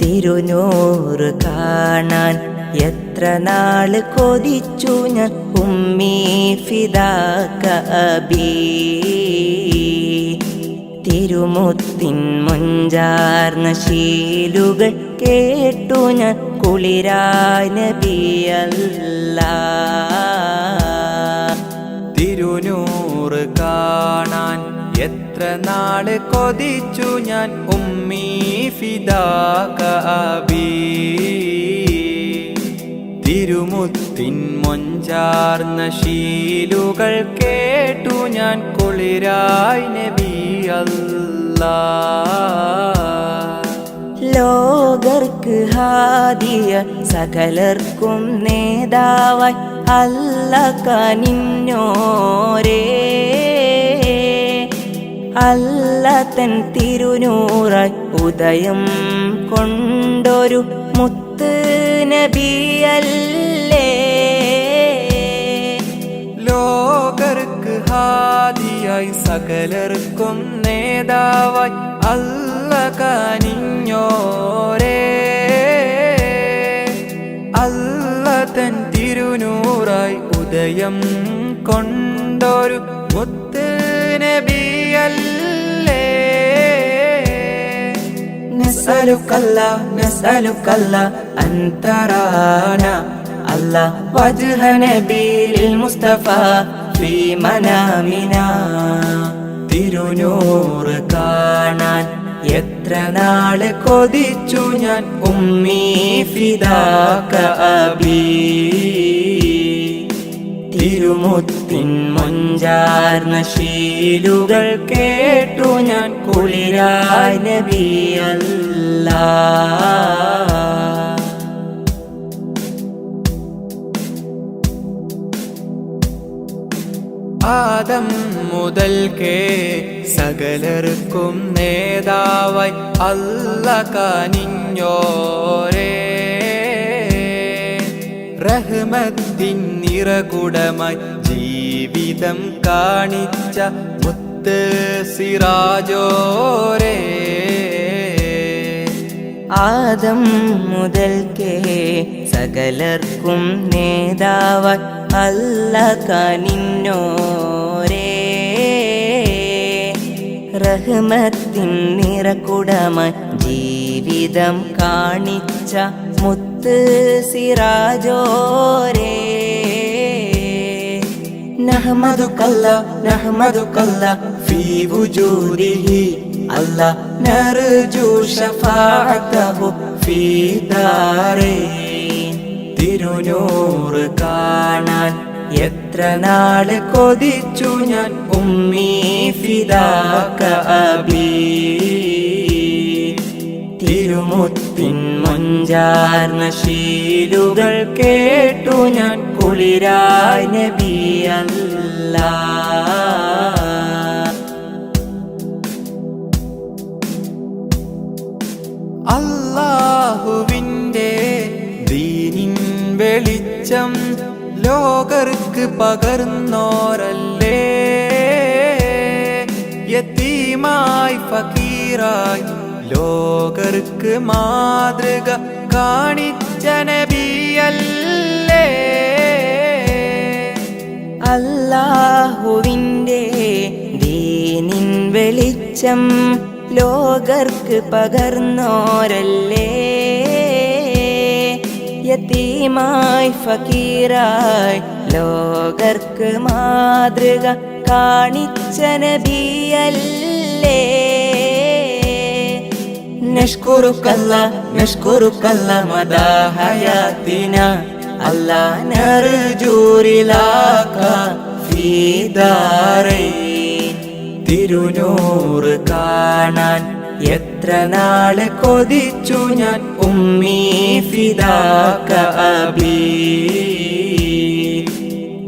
തിരുനൂറ് കാണാൻ എത്ര നാള് കൊതിച്ചു ഞാൻ ഉമ്മീ ഫിദാക അബീ. തിരുമുത്തിൻ മുഞ്ചാർന്ന ശീലുകൾ കേട്ടു ഞാൻ കുളിരായ നബിയല്ലാ. തിരുനൂറ് കാണാൻ എത്ര നാള് കൊതിച്ചു ഞാൻ ഉമ്മീ ഫിദാക അബീ. തിരുമുത്തിൻ മൊഞ്ചാർന്ന ശീലുകൾ കേട്ടു ഞാൻ കുളിരായി നബിയല്ലാ. ലോകർക്ക് ഹാദിയ സകലർക്കും നേതാവായി അല്ല കനിഞ്ഞോരേ. അല്ല തൻ തിരുനൂറായി ഉദയം കൊണ്ടൊരു മുത്ത് നബിയല്ലേ. ലോകർക്ക് ഹാദിയായി സകലർക്കും നേതാവായി അല്ല കനിഞ്ഞോരേ. അല്ല തൻ തിരുനൂറായി ഉദയം കൊണ്ടൊരു മുത്ത് നബിയല്ലേ. നസ്അലുക്കല്ലാ നസ്അലുക്കല്ലാ അൻ തറാനാ അല്ലാ വജ്ഹ നബിയിൽ മുസ്തഫ ഫീ മനാമിനാ. തിരുനൂറ് കാണാൻ എത്ര നാള് കൊതിച്ചു ഞാൻ ഉമ്മീ ഫിദാക അബീ. തിരുമുത്തിൻ മൊഞ്ചാർന്ന ശീലുകൾ കേട്ടു ഞാൻ കുളിരായ നബിയല്ലാ. ആദം മുതൽക്കേ സകലർക്കും നേതാവായി അല്ല കനിഞ്ഞോരേ. റഹ്മത്തിൻ നിറകുടമായി ജീവിതം കാണിച്ച മുത്ത് സിറാജോരേ. ആദം മുതൽക്കേ സകലർക്കും നേതാവായി അല്ല കനിഞ്ഞോരേ. റഹ്മത്തിൻ നിറകുടമായി ജീവിതം കാണിച്ച മുത്ത് സിറാജോരേ. നഹ്മദുകല്ലാ നഹ്മദുകല്ലാ ഫീ വുജൂദിഹി അല്ലാ നർജു ശഫാഅതഹു ഫീ ദാരൈൻ. തിരുനൂറ് കാണാൻ എത്ര നാള് കൊതിച്ചു ഞാൻ ഉമ്മീ ഫിദാക അബീ. തിരുമുത്തിൻ മൊഞ്ചാർന്ന ശീലുകൾ കേട്ടു ഞാൻ കുളിരായ നബിയല്ലാ. അല്ലാഹുവിൻ്റെ ദീനിൻ വെളിച്ചം ലോകർക്ക് പകർന്നോരല്ലേ. യതീമായി ഫക്കീറായി ലോകർക്ക് മാതൃക കാണിച്ച നബിയല്ലേ. അല്ലാഹുവിൻ്റെ ദീനിൻ വെളിച്ചം ലോകർക്ക് പകർന്നോരല്ലേ. യതീമായി ഫക്കീറായി ലോകർക്ക് മാതൃക കാണിച്ച നബിയല്ലേ. നഷ്കുറുക്കല്ലാ നഷ്കുറുക്കല്ലാ മദാ ഹയാത്തിനാ അല്ലാ നർജു റിലാക ഫീ ദാരൈൻ. തിരുനൂറ് കാണാൻ എത്ര നാള് കൊതിച്ചു ഞാൻ ഉമ്മീ ഫിദാക അബീ.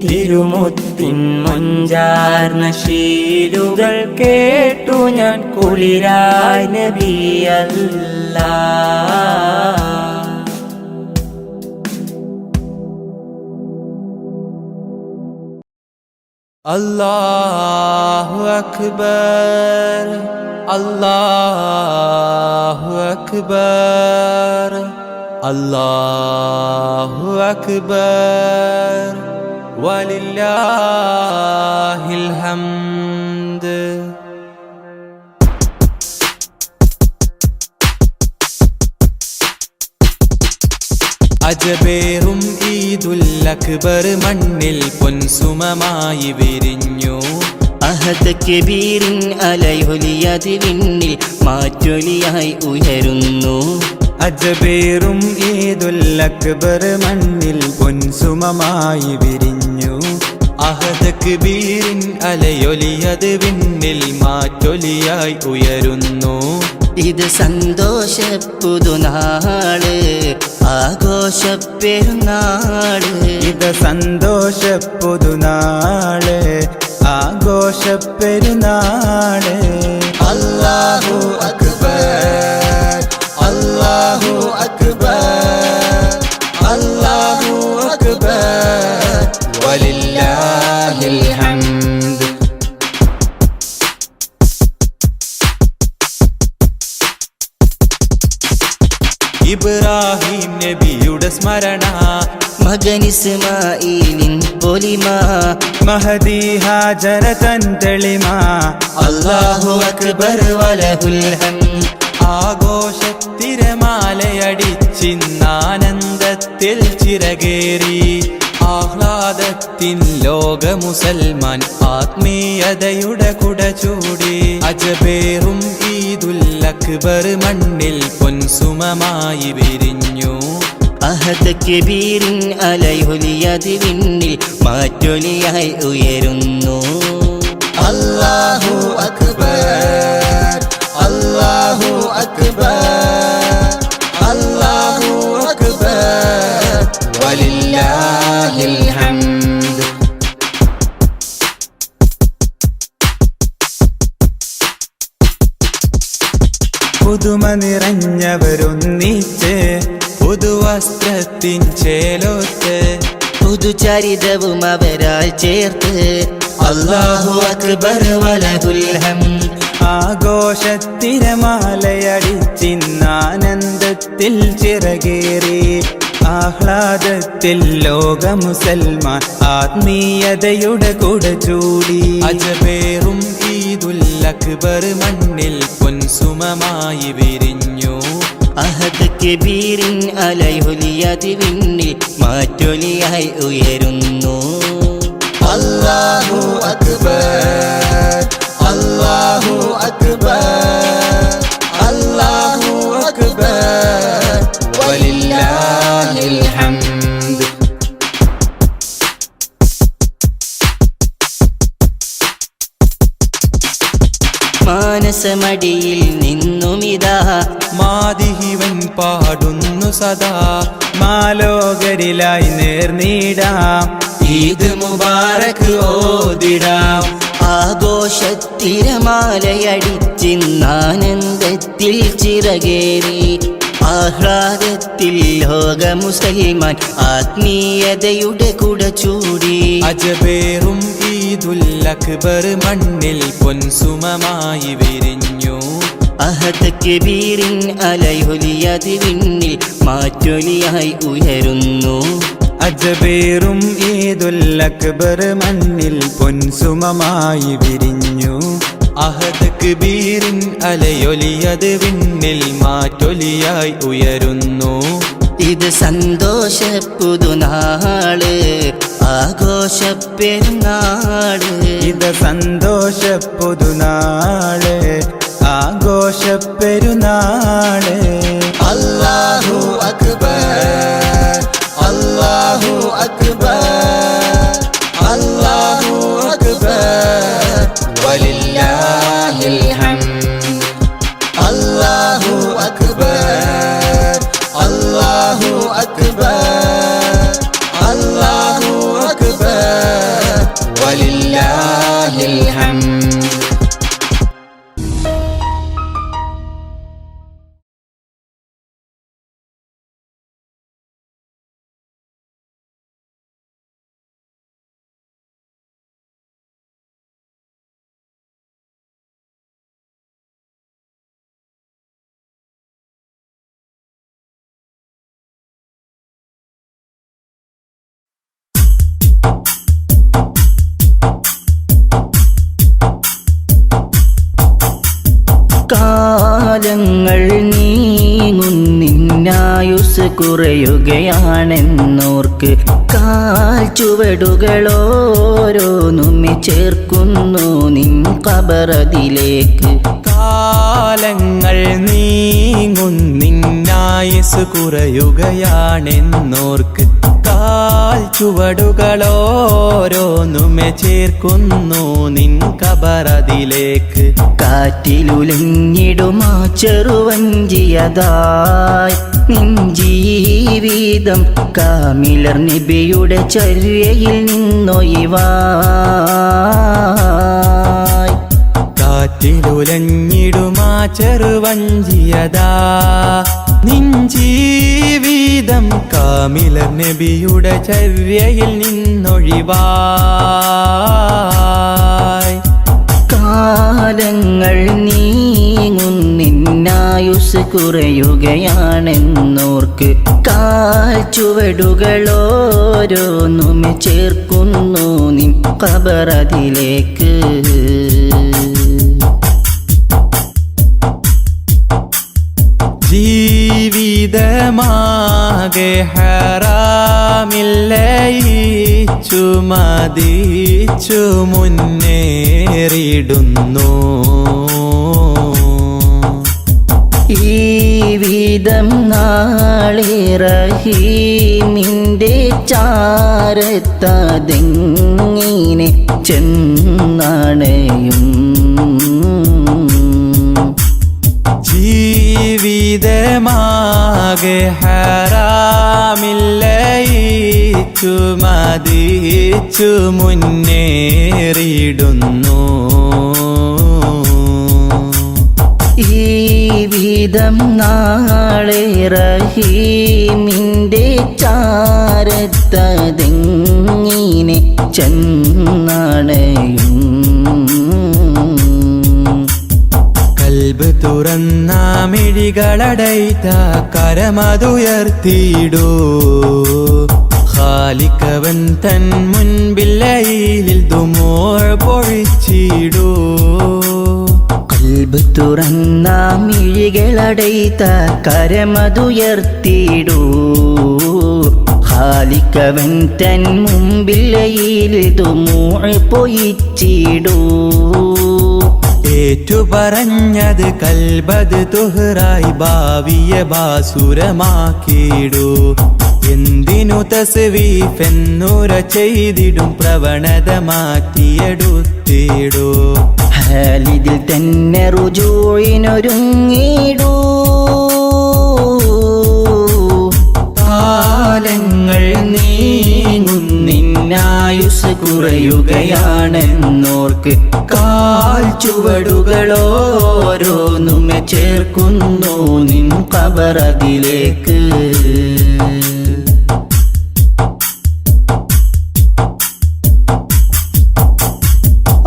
തിരുമുത്തിൻ മൊഞ്ചാർന്ന ശീലുകൾ കേട്ടു ഞാൻ കുളിരായ നബിയല്ലാ. അല്ലാഹു അക്ബർ. അല്ലാഹു അക്ബർ അല്ലാഹു അക്ബർ വലില്ലാഹിൽ ഹംദ്. അജബേറും ഈദുൽ അക്ബർ മണ്ണിൽ പൊൻസുമമായി വിരിഞ്ഞു. അഹദ് കബീറിൻ അലയൊലിയത് വിണ്ണിൽ മാറ്റൊലിയായി ഉയരുന്നു. അജബേറും ഈദുൽ അക്ബർ മണ്ണിൽ പൊൻസുമമായി വിരിഞ്ഞു. അഹദ് കബീറിൻ അലയൊലിയത് വിണ്ണിൽ മാറ്റൊലിയായി ഉയരുന്നു. ഇത് സന്തോഷ പുതുനാള് ആഘോഷ പെരുന്നാള്. ഇത് സന്തോഷ പുതുനാള് ആഘോഷ പെരുന്നാള്. അല്ലാഹു അക്ബർ അല്ലാഹു അക്ബർ അല്ലാഹു അക്ബർ വലില്ലാഹിൽ ഹംദ്. ഇബ്രാഹിം നബിയുടെ സ്മരണ, മകൻ ഇസ്മാഈലിൻ പൊലിമ, മഹദി ഹാജറ തൻ തെളിമ. അല്ലാഹു അക്ബർ വലഹുൽ ഹംദ്. ആഘോഷത്തിരമാലയടിച്ചിന്നാനന്ദത്തിൽ ചിറകേറി. ആഹ്ലാദത്തിൻ ലോക മുസൽമാൻ ആത്മീയതയുടെ കുട ചൂടി. അജബേറും ഈദുൽ അക്ബർ മണ്ണിൽ പൊൻസുമമായി വിരിഞ്ഞു. അഹദ് കബീറിൻ അലയൊലിയത് വിണ്ണിൽ മാറ്റൊലിയായി ഉയരുന്നു. അല്ലാഹു അക്ബർ അല്ലാഹു അക്ബർ അല്ലാഹു അക്ബർ വലില്ലാഹിൽ ഹംദ്. പുതുമ നിറഞ്ഞവരൊന്നിച്ച് പുതുവസ്ത്രത്തിൻ ചേലോത്ത്. പുതുചരിതവും അവരാൽ ചേർത്ത്. അല്ലാഹു അക്ബർ വലഹുൽ ഹംദ്. ആഘോഷത്തിരമാലയടിച്ചിന്നാനന്ദത്തിൽ ചിറകേറി. ആഹ്ലാദത്തിൽ ലോക മുസൽമാൻ ആത്മീയതയുടെ കുട ചൂടി. അജബേറും ഈദുൽ അക്ബർ മണ്ണിൽ പൊൻസുമമായി വിരിഞ്ഞു. അഹദ് കബീറിൻ അലയൊലിയത് വിണ്ണിൽ മാറ്റൊലിയായി ഉയരുന്നു. അല്ലാഹു അക്ബർ അല്ലാഹു അക്ബർ അല്ലാഹു അക്ബർ വലില്ലാഹിൽ ഹംദ്. മാനസമടിയിൽ നിന്നുമിതാ മാദിഹിവൻ പാടുന്നു സദാ. മാലോകരിലായി നേർന്നിടാം ഈദ് മുബാറക് ഓതിടാം. ആഘോഷത്തിരമാലയടിച്ചിന്നാനന്ദത്തിൽ ചിറകേറി. ആഹ്ലാദത്തിൽ ലോക മുസൽമാൻ ആത്മീയതയുടെ കുട ചൂടി. അജബേറും ഈദുൽ അക്ബർ മണ്ണിൽ പൊൻസുമമായി വിരിഞ്ഞു. അഹദ് കബീറിൻ അലയൊലിയത് വിണ്ണിൽ മാറ്റൊലിയായി ഉയരുന്നു. അജബേറും ഈദുൽ അക്ബർ മണ്ണിൽ പൊൻസുമമായി വിരിഞ്ഞു. അഹദ് കബീറിൻ അലയൊലിയത് വിണ്ണിൽ മാറ്റൊലിയായി ഉയരുന്നു. ഇത് സന്തോഷ പുതുനാള് ആഘോഷ പെരുന്നാള്. ഇത് സന്തോഷ പുതുനാള് ആഘോഷ പെരുന്നാള്. അല്ലാഹു അക്ബർ അല്ലാഹു അക്ബർ അല്ലാഹു അക്ബർ വലില്ലാഹിൽ ഹംദ്. അല്ലാഹു അക്ബർ അല്ലാഹു അക്ബർ അല്ലാഹു അക്ബർ വലില്ലാഹിൽ ഹംദ്. കാലങ്ങൾ നീങ്ങുന്നിന്നായുസ് കുറയുകയാണെന്നോർക്ക് കാൽ ചുവടുകളോരോന്നുമെ ചേർക്കുന്നു നിൻ ഖബറതിലേക്ക്. കാലങ്ങൾ നീങ്ങുന്നിന്നായുസ് കുറയുകയാണെന്നോർക്ക് കാൽ ചുവടുകളോരോന്നുമെ ചേർക്കുന്നു നിൻ ഖബറതിലേക്ക്. കാറ്റിലുലഞ്ഞിടുമാ ചെറുവഞ്ചിയതായി നിൻ ജീവിതം കാമിലർ നബിയുടെ ചര്യയിൽ നിന്നൊഴിവായി. കാറ്റിലുലഞ്ഞിടുമാ ചെറുവഞ്ചിയതാ നിൻ ജീവിതം കാമിലർ നബിയുടെ ചര്യയിൽ നിന്നൊഴിവായി. കാലങ്ങൾ നീങ്ങുന്നിന്നായുസ് കുറയുകയാണെന്നോർക്ക് കാൽ ചുവടുകളോരോന്നുമെ ചേർക്കുന്നു നിൻ ഖബറതിലേക്ക്. ജീവിതമാകെ ഹറാമില്ലയിച്ചു മതിച്ചു മുന്നേറിടുന്നു. ഈ വിധം നാളെ റഹീമിൻ്റെ ചാരത്തതെങ്ങിനെ ചെന്നണയും. ജീവിതമാകെ ഹറാമില്ലയിച്ചു മതിച്ചു മുന്നേറിടുന്നു. ഈ വിധം നാളെ റഹീമിൻ്റെ ചാരത്തതെങ്ങിനെ ചെന്നണയും. കൽബ് തുറന്ന മിഴികളടൈത്ത കരമതുയർത്തിയിടൂ. ഖാലിഖവൻ തൻ മുൻപില്ലയിൽ ദുമൂഅ് പൊഴിച്ചിടൂ. കൽബ് തുറന്ന മിഴികളടൈത്ത കരമതുയർത്തിയിടൂ. ഖാലിഖവൻ തൻ മുൻപില്ലയിൽ ദുമൂഅ് പൊഴിച്ചിടൂ. ഏറ്റുപറഞ്ഞത് കൽബത് തുഹ്റായി ഭാവിയെ ബാസുരമാക്കിയിടൂ. എന്തിനു തസ്വീഫെന്നുര ചെയ്തിടും പ്രവണത മാറ്റിയെടുത്തിടൂ. ഹാലിദിൽ തന്നെ റുജൂഇനൊരുങ്ങിടൂ. കാലങ്ങൾ നീങ്ങുന്നിന്നായുസ് കുറയുകയാണെന്നോർക്ക് കാൽ ചുവടുകളോരോന്നുമെ ചേർക്കുന്നു നിൻ ഖബറതിലേക്ക്.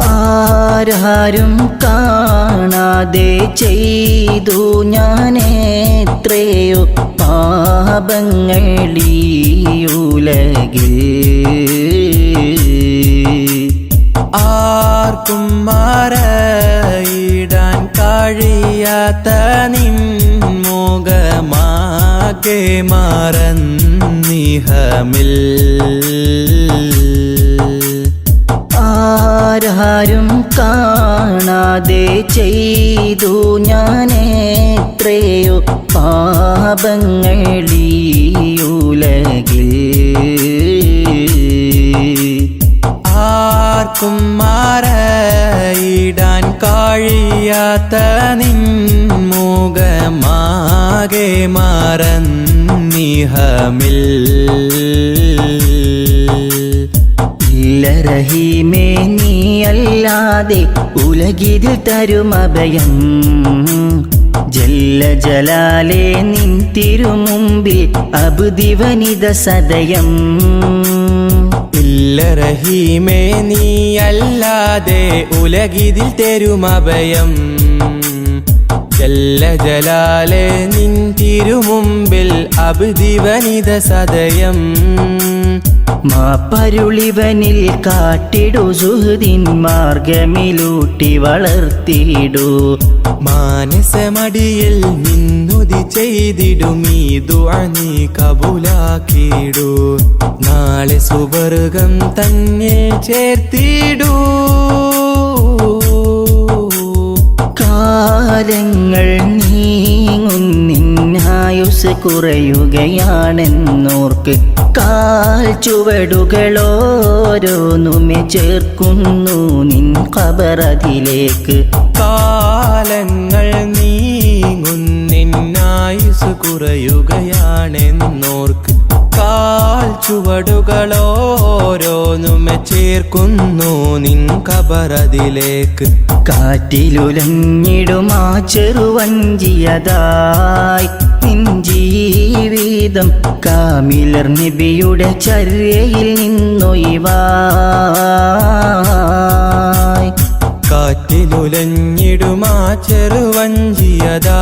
ആരാരും കാണാതെ ചെയ്തു ഞാനെത്രയോ പാപങ്ങളീയുലകിൽ. ആർക്കും മറയിടാൻ കഴിയാത്ത നിൻ മുഖമാകെ മറന്നിഹമിൽ. ആരാരും കാണാതെ ചെയ്തു ഞാനെത്രയോ പാപങ്ങളീയുലകിൽ. ആർക്കും മറയിടാൻ കഴിയാത്ത നിൻ മുഖമാകെ മറന്നിഹമിൽ. ഇല്ല റഹീമേ നീയല്ലാതെ ഉലകിതിൽ തരുമഭയം. ജല്ല ജലാലേ നിൻ തിരുമുമ്പിൽ അബ്ദിവനിത സദയം. ഇല്ല റഹീമേ നീയല്ലാതെ ഉലകിതിൽ തരുമഭയം. ജല്ല ജലാലേ നിൻ തിരുമുമ്പിൽ അബ്ദിവനിത സദയം. മാപ്പരുളിവനിൽ കാട്ടിടു സുഹൃദിൻ മാർഗമിലൂട്ടി വളർത്തിയിടൂ മാനസമടിയിൽ നിന്നുതി ചെയ്തിടും ഈ ദുആ നീ കബൂലാക്കിടൂ നാളെ സുവർഗം തന്നെ ചേർത്തിടൂ കാലങ്ങൾ നീങ്ങുന്നിന്നായുസ് കുറയുകയാണെന്നോർക്ക് കാൽ ചുവടുകളോരോന്നുമെ ചേർക്കുന്നു നിൻ ഖബറതിലേക്ക് കാലങ്ങൾ നീങ്ങുന്നിന്നായുസ് കുറയുകയാണെന്നോർക്ക് കാൽ ചുവടുകളോരോന്നുമെ ചേർക്കുന്നു നിൻ ഖബറതിലേക്ക് കാറ്റിലുലഞ്ഞിടുമാ ചെറുവഞ്ചിയതായി നിൻ ജീവിതം കാമിലർ നബിയുടെ ചര്യയിൽ നിന്നൊഴിവായി കാറ്റിലുലഞ്ഞിടുമാ ചെറുവഞ്ചിയതാ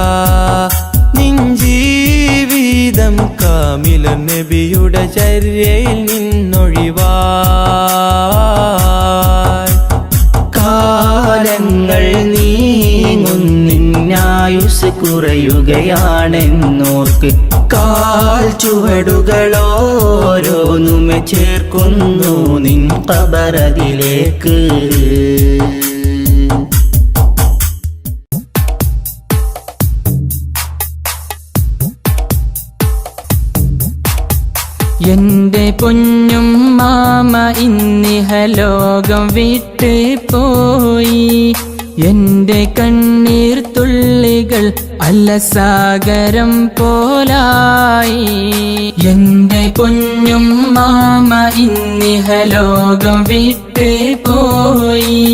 നിൻ ജീവിതം കാമിലർ നബിയുടെ ചര്യയിൽ നിന്നൊഴിവായി കാലങ്ങൾ നീങ്ങുന്നിന്നായുസ് കുറയുകയാണെന്നോർക്ക് കാൽ ചുവടുകളോരോന്നുമെ ചേർക്കുന്നു നിൻ ഖബറതിലേക്ക് എന്റെ പൊന്നും മാമ ഇന്നിഹലോകം വിട്ട് പോയി എന്റെ കണ്ണീർ തുള്ളികൾ അലസാഗരം പോലായി എന്റെ പൊന്നും മാമ ഇന്നിഹലോകം വിട്ട് പോയി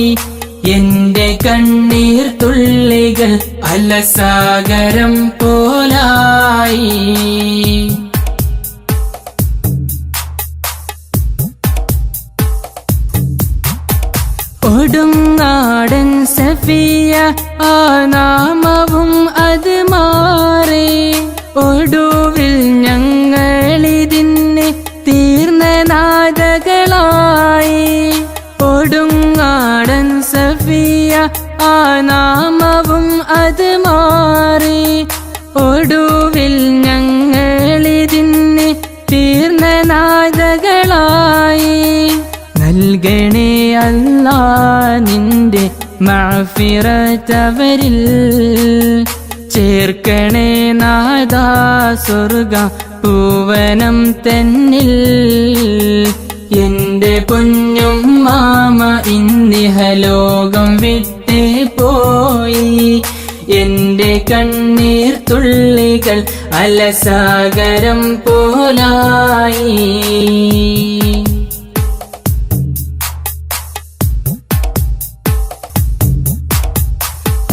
എന്റെ കണ്ണീർ തുള്ളികൾ അലസാഗരം പോലായി കൊടുങ്ങാടൻ സഫിയ ആ നാമവും അത് മാറി ഒടുവിൽ ഞങ്ങളിതിന് തീർന്ന നാദകളായി കൊടുങ്ങാടൻ സഫിയ ആ നാമവും അത് മാറി ഒടുവിൽ ഞങ്ങളിതിന് തീർന്ന നാദകളായി നൽകണേ അല്ലാ നിന്റെ മഅ്ഫിറത്തവരിൽ ചേർക്കണേ നാദാ സ്വർഗ പൂവനം തന്നിൽ എന്റെ പൊന്നും മാമ ഇന്നിഹലോകം വിട്ടേ പോയി എന്റെ കണ്ണീർ തുള്ളികൾ അലസാഗരം പോലായി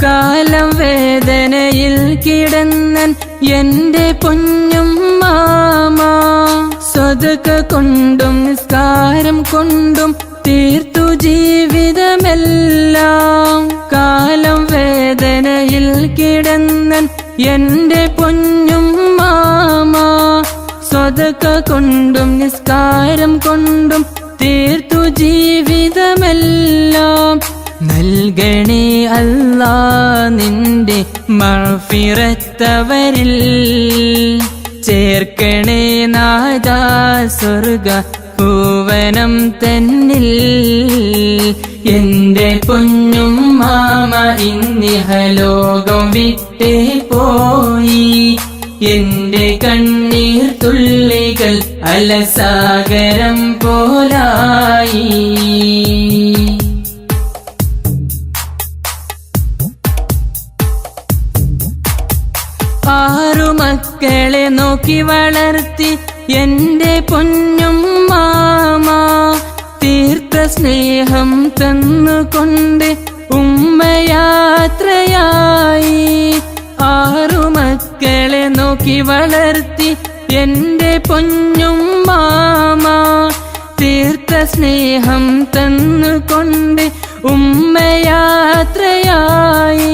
കാലം വേദനയിൽ കിടന്നൻ എന്റെ പൊന്നും മാമ സ്വതക കൊണ്ടും നിസ്കാരം കൊണ്ടും തീർത്തു ജീവിതമെല്ലാം കാലം വേദനയിൽ കിടന്നൻ എന്റെ പൊന്നും മാമ സ്വതക കൊണ്ടും നിസ്കാരം കൊണ്ടും തീർത്തു ജീവിതമെല്ലാം നൽകണേ അല്ലാ നിന്റെ മഅ്ഫിറത്തവരിൽ ചേർക്കണേ നാദാ സ്വർഗ പൂവനം തന്നിൽ എന്റെ പൊന്നും മാമ ഇന്നിഹലോകം വിട്ടേ പോയി എന്റെ കണ്ണീർ തുള്ളികൾ അലസാഗരം പോലായി ആറു മക്കളെ നോക്കി വളർത്തി എന്റെ പൊന്നും മാമ തീർത്ത സ്നേഹം തന്നുകൊണ്ട് ഉമ്മയാത്രയായി ആറു മക്കളെ നോക്കി വളർത്തി എന്റെ പൊന്നും മാമ തീർത്ത സ്നേഹം തന്നുകൊണ്ട് ഉമ്മയാത്രയായി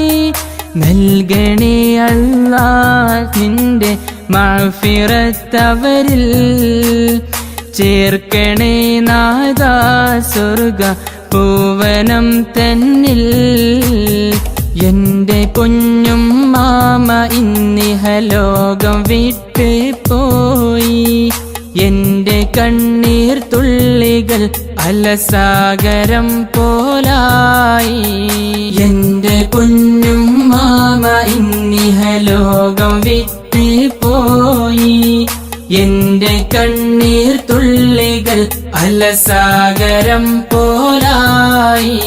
നൽകണേ അല്ലാഹ് നിന്റെ മഅ്ഫിറത്തവരിൽ ചേർക്കണേ നാദാ സ്വർഗ പൂവനം തന്നിൽ. എന്റെ കുഞ്ഞും മാമ ഇന്നിഹലോകം വിട്ട് പോയി. എന്റെ കണ്ണീർ തുള്ളികൾ അലസാഗരം പോലായി. എന്റെ കുഞ്ഞും മാമ ഇന്നിഹലോകം വിട്ട് പോയി. എന്റെ കണ്ണീർ തുള്ളികൾ അലസാഗരം പോലായി.